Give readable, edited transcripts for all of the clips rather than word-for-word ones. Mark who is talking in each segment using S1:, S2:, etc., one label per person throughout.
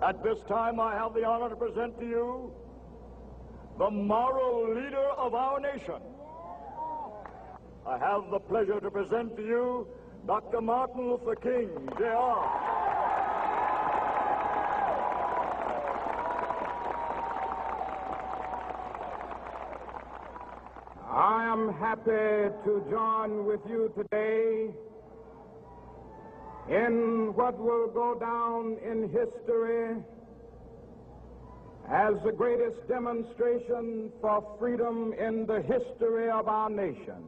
S1: At this time, I have the honor to present to you the moral leader of our nation. I have the pleasure to present to you Dr. Martin Luther King, Jr.
S2: I am happy to join with you today in what will go down in history as the greatest demonstration for freedom in the history of our nation.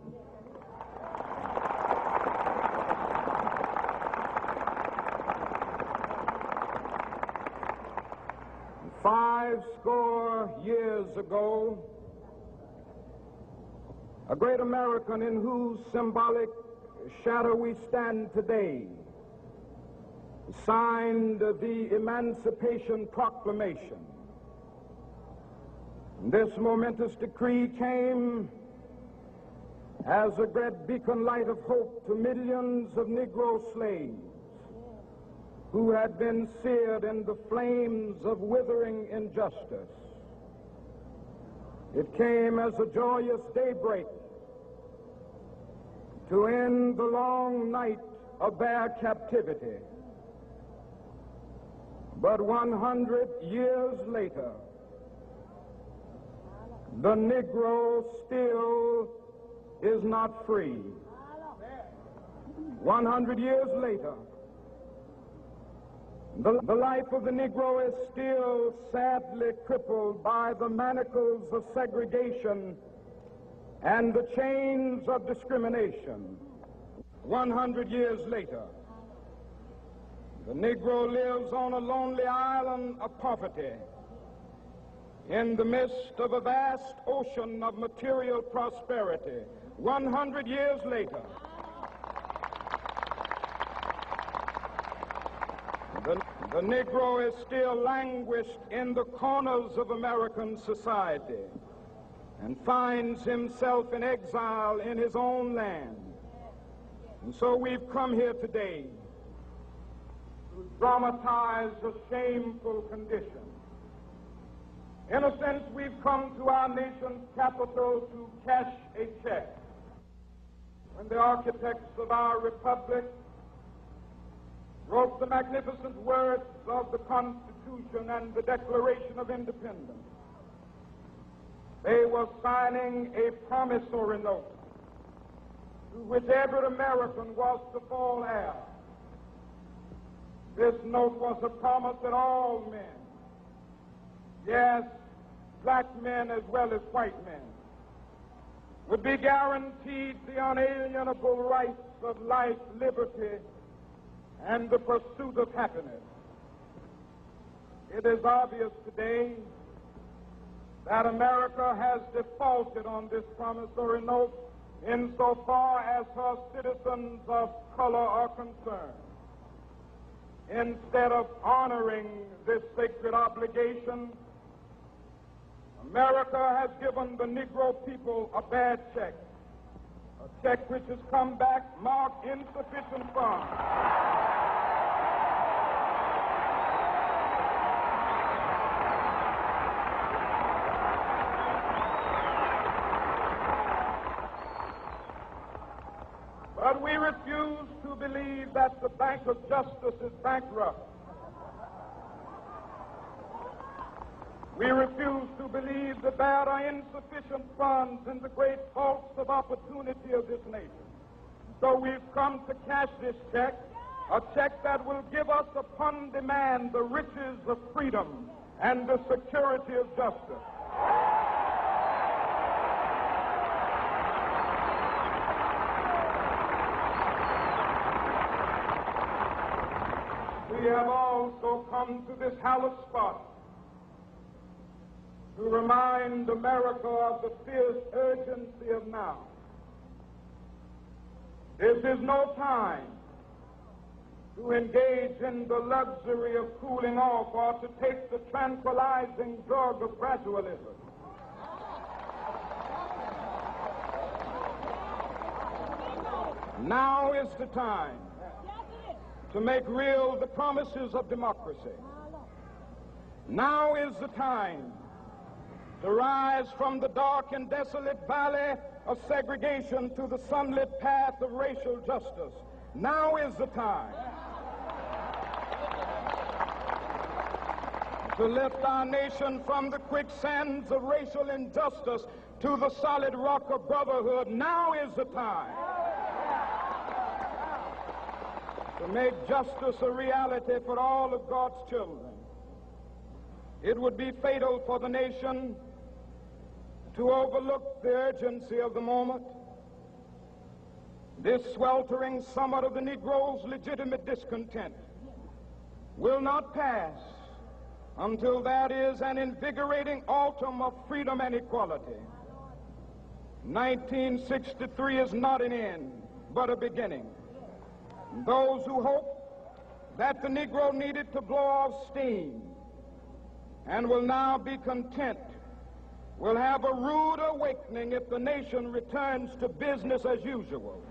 S2: Five score years ago, a great American in whose symbolic shadow we stand today signed the Emancipation Proclamation. This momentous decree came as a great beacon light of hope to millions of Negro slaves who had been seared in the flames of withering injustice. It came as a joyous daybreak to end the long night of their captivity. But 100 years later, the Negro still is not free. 100 years later, the life of the Negro is still sadly crippled by the manacles of segregation and the chains of discrimination. 100 years later, the Negro lives on a lonely island of poverty in the midst of a vast ocean of material prosperity. 100 years later, the Negro is still languished in the corners of American society and finds himself in exile in his own land. And so we've come here today to dramatize a shameful condition. In a sense, we've come to our nation's capital to cash a check. When the architects of our republic wrote the magnificent words of the Constitution and the Declaration of Independence, they were signing a promissory note to which every American was to fall heir. This note was a promise that all men, yes, black men as well as white men, would be guaranteed the unalienable rights of life, liberty, and the pursuit of happiness. It is obvious today that America has defaulted on this promissory note insofar as her citizens of color are concerned. Instead of honoring this sacred obligation, America has given the Negro people a bad check, a check which has come back marked insufficient funds. But we refuse to believe that the Bank of Justice is bankrupt. We refuse to believe that there are insufficient funds in the great vaults of opportunity of this nation. So we've come to cash this check, a check that will give us upon demand the riches of freedom and the security of justice. We have also come to this hallowed spot to remind America of the fierce urgency of now. This is no time to engage in the luxury of cooling off or to take the tranquilizing drug of gradualism. Now is the time to make real the promises of democracy. Now is the time to rise from the dark and desolate valley of segregation to the sunlit path of racial justice. Now is the time to lift our nation from the quicksands of racial injustice to the solid rock of brotherhood. Now is the time to make justice a reality for all of God's children. It would be fatal for the nation to overlook the urgency of the moment. This sweltering summit of the Negro's legitimate discontent will not pass until that is an invigorating autumn of freedom and equality. 1963 is not an end, but a beginning. Those who hope that the Negro needed to blow off steam and will now be content will have a rude awakening if the nation returns to business as usual.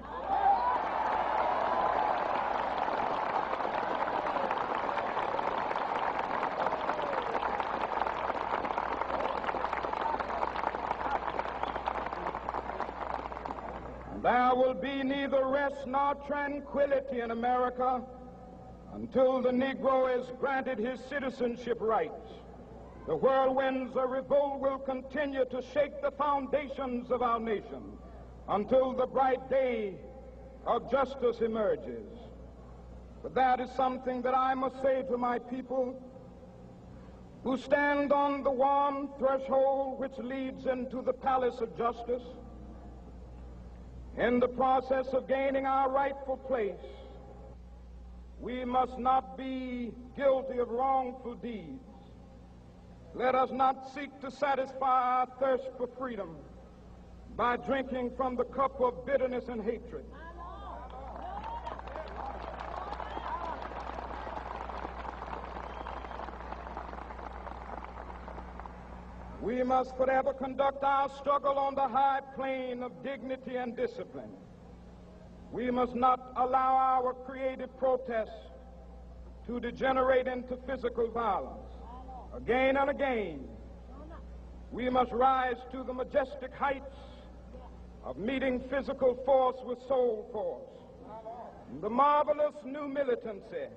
S2: There will be neither rest nor tranquility in America until the Negro is granted his citizenship rights. The whirlwinds of revolt will continue to shake the foundations of our nation until the bright day of justice emerges. But that is something that I must say to my people who stand on the warm threshold which leads into the palace of justice. In the process of gaining our rightful place, we must not be guilty of wrongful deeds. Let us not seek to satisfy our thirst for freedom by drinking from the cup of bitterness and hatred. We must forever conduct our struggle on the high plane of dignity and discipline. We must not allow our creative protests to degenerate into physical violence. Again and again, we must rise to the majestic heights of meeting physical force with soul force. The marvelous new militancy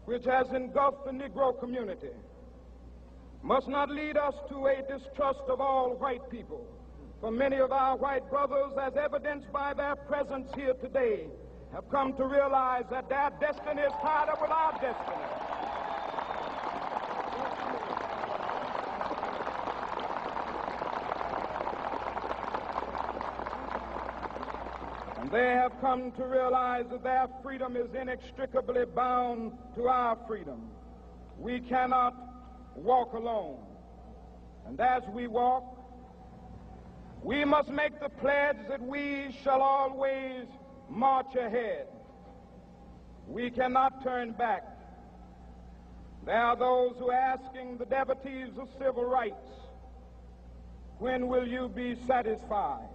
S2: which has engulfed the Negro community must not lead us to a distrust of all white people. For many of our white brothers, as evidenced by their presence here today, have come to realize that their destiny is tied up with our destiny. And they have come to realize that their freedom is inextricably bound to our freedom. We cannot walk alone. And as we walk, we must make the pledge that we shall always march ahead. We cannot turn back. There are those who are asking the devotees of civil rights, when will you be satisfied?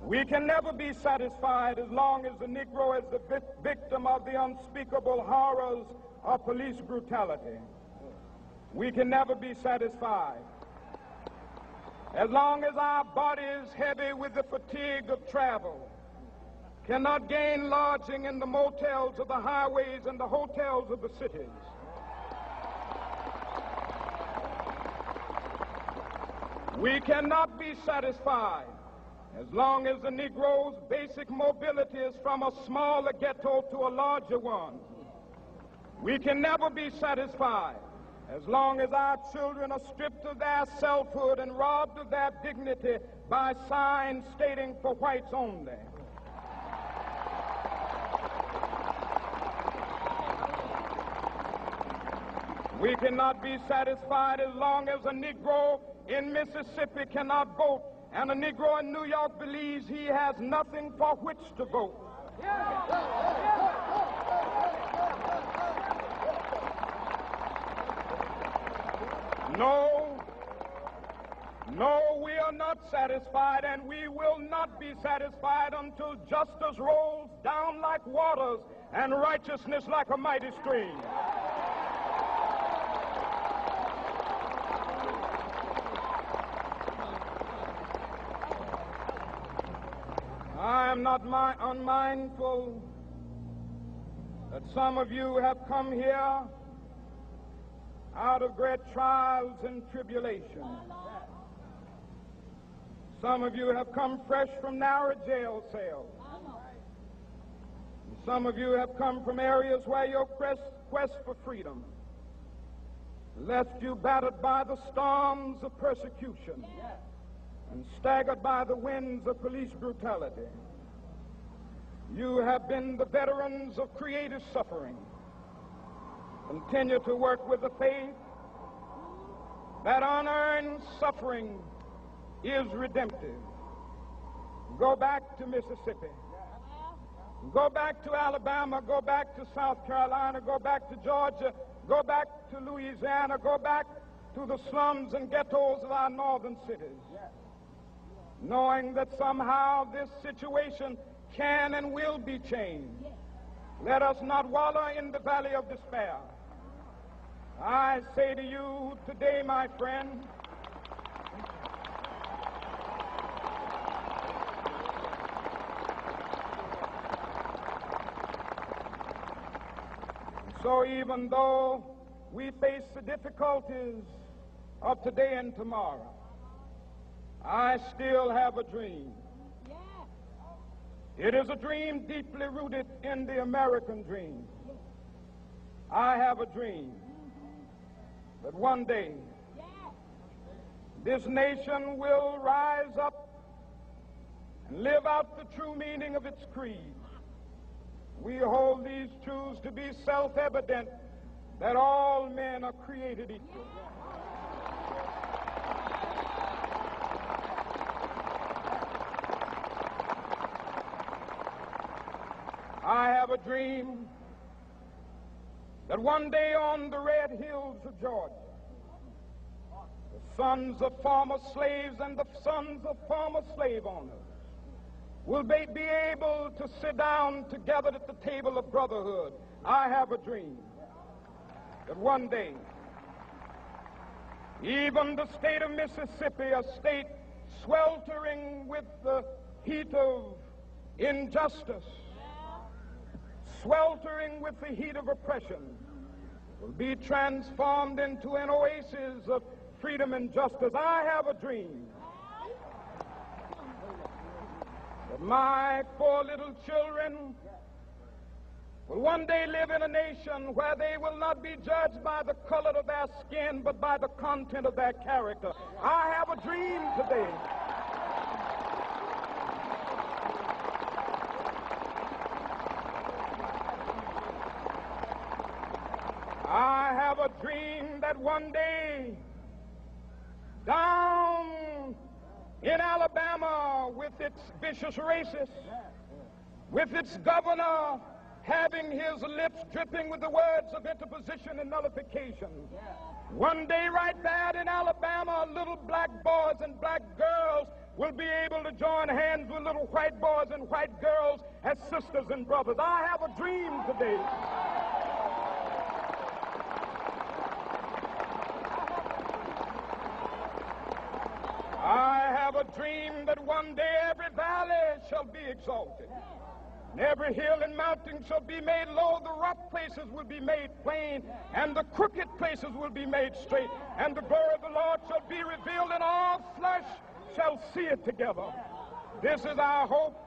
S2: We can never be satisfied as long as the Negro is the victim of the unspeakable horrors of police brutality. We can never be satisfied as long as our bodies, heavy with the fatigue of travel, cannot gain lodging in the motels of the highways and the hotels of the cities. We cannot be satisfied as long as the Negro's basic mobility is from a smaller ghetto to a larger one. We can never be satisfied as long as our children are stripped of their selfhood and robbed of their dignity by signs stating for whites only. We cannot be satisfied as long as a Negro in Mississippi cannot vote and a Negro in New York believes he has nothing for which to vote. No, we are not satisfied, and we will not be satisfied until justice rolls down like waters and righteousness like a mighty stream. not unmindful that some of you have come here out of great trials and tribulation. Some of you have come fresh from narrow jail cells. Some of you have come from areas where your quest for freedom left you battered by the storms of persecution and staggered by the winds of police brutality. You have been the veterans of creative suffering. Continue to work with the faith that unearned suffering is redemptive. Go back to Mississippi. Go back to Alabama. Go back to South Carolina. Go back to Georgia. Go back to Louisiana. Go back to the slums and ghettos of our northern cities. Knowing that somehow this situation can and will be changed. Let us not wallow in the valley of despair. I say to you today, my friend, so even though we face the difficulties of today and tomorrow, I still have a dream. It is a dream deeply rooted in the American dream. I have a dream that one day this nation will rise up and live out the true meaning of its creed. We hold these truths to be self-evident, that all men are created equal. I have a dream that one day on the red hills of Georgia, the sons of former slaves and the sons of former slave owners will be able to sit down together at the table of brotherhood. I have a dream that one day, even the state of Mississippi, a state sweltering with the heat of injustice, sweltering with the heat of oppression, will be transformed into an oasis of freedom and justice. I have a dream that my 4 little children will one day live in a nation where they will not be judged by the color of their skin, but by the content of their character. I have a dream today I have a dream that one day down in Alabama, with its vicious racists, with its governor having his lips dripping with the words of interposition and nullification, one day right there in Alabama, little black boys and black girls will be able to join hands with little white boys and white girls as sisters and brothers. I have a dream today I have a dream that one day every valley shall be exalted, and every hill and mountain shall be made low. The rough places will be made plain, and the crooked places will be made straight, and the glory of the Lord shall be revealed, and all flesh shall see it together. This is our hope.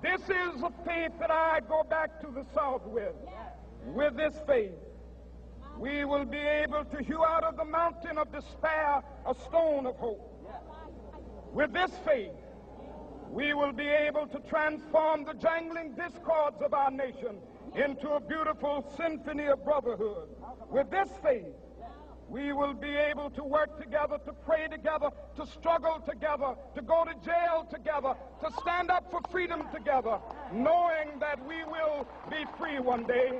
S2: This is the faith that I go back to the South with. With this faith, we will be able to hew out of the mountain of despair a stone of hope. With this faith, we will be able to transform the jangling discords of our nation into a beautiful symphony of brotherhood. With this faith, we will be able to work together, to pray together, to struggle together, to go to jail together, to stand up for freedom together, knowing that we will be free one day.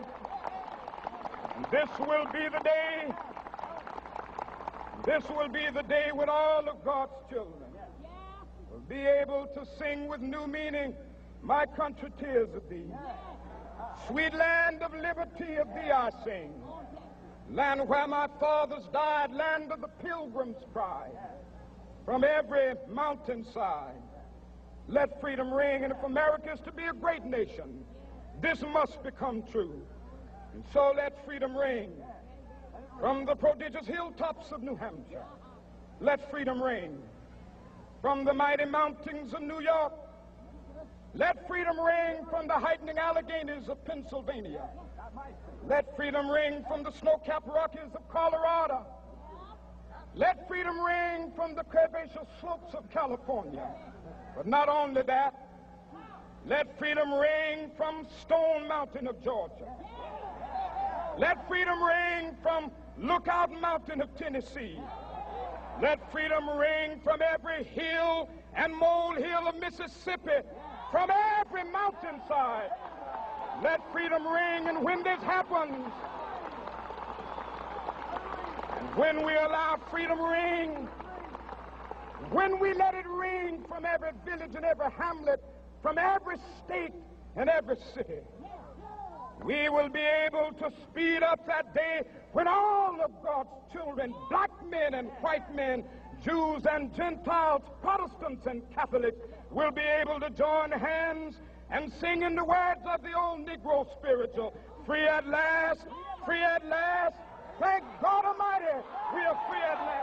S2: This will be the day. This will be the day when all of God's children will be able to sing with new meaning, "My country, tears of thee. Sweet land of liberty, of thee I sing. Land where my fathers died, land of the pilgrim's pride. From every mountainside, Let freedom ring, and if America is to be a great nation, this must become true. And so let freedom ring from the prodigious hilltops of New Hampshire. Let freedom ring from the mighty mountains of New York. Let freedom ring from the heightening Alleghenies of Pennsylvania. Let freedom ring from the snow-capped Rockies of Colorado. Let freedom ring from the curvaceous slopes of California. But not only that, let freedom ring from Stone Mountain of Georgia. Let freedom ring from Lookout Mountain of Tennessee. Let freedom ring from every hill and molehill of Mississippi, from every mountainside. Let freedom ring, and when this happens, and when we allow freedom ring, when we let it ring from every village and every hamlet, from every state and every city, we will be able to speed up that day when all of God's children, black men and white men, Jews and Gentiles, Protestants and Catholics, will be able to join hands and sing in the words of the old Negro spiritual, free at last, thank God Almighty, we are free at last.